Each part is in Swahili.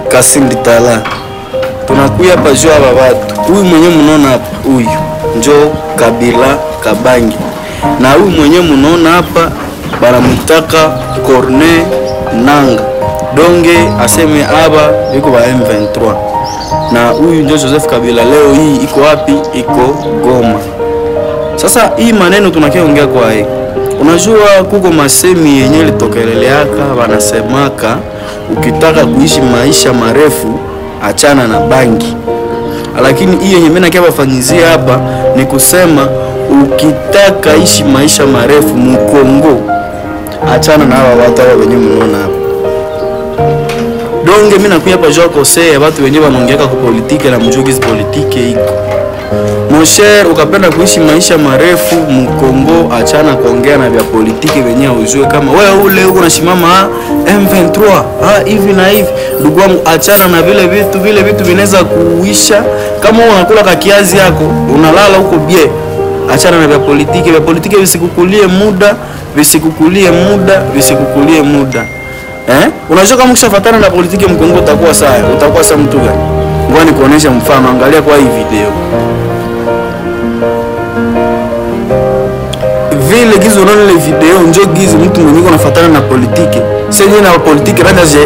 Kasindi Tala. Tunakuya hapa juu hapa watu. Huyu mwenye mnaona hapa, huyu njo Kabila Kabange. Na huyu mwenye mnaona hapa banamutaka Corneille Nangaa. Donge aseme aba biko ba M23. Na huyu ndio Joseph Kabila leo hii iko wapi? Iko Goma. Sasa hii maneno tunakiongea kwa hii. Unajua kuko masemi yenye litokeleleaka wanasemaka ukitaka kuishi maisha marefu achana na bangi. Lakini hii yenye mimi nakabafanyizia hapa ni kusema ukitaka ishi maisha marefu mkongo achana na hawa watu hao wenye mnaona hapa. Donge mimi nakuya hapa jua kosea watu wenyewe wanaongeaka kwa politiki na mjogizi politiki iko. Mon cher, ukapenda kuishi maisha marefu mkongo achana kuongea na vya politiki wenyewe ujue kama wewe ule uko unasimama M23 hivi na hivi. Ndugu wangu achana na vile vitu vinaweza kuisha kama unakula kakiazi yako unalala huko bie. Achana na vya politiki visikukulie muda. Unajua kama ukishafatana na politiki mkongo utakuwa saa mtu gani? Ngoja nikuonesha mfano, angalia kwa hii video. Vile gizo unaona ile video njoo gizo mtu mwenye anafuatana na politiki. Sasa na politiki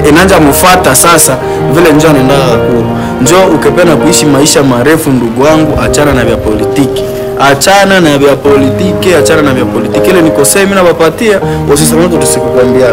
inaanza mfuata sasa vile njoo anaenda ku. Njoo ukipenda kuishi maisha marefu ndugu wangu achana na vya politiki. Achana na vya politiki. Ile nikosea mimi nawapatia usiseme tusikukwambia.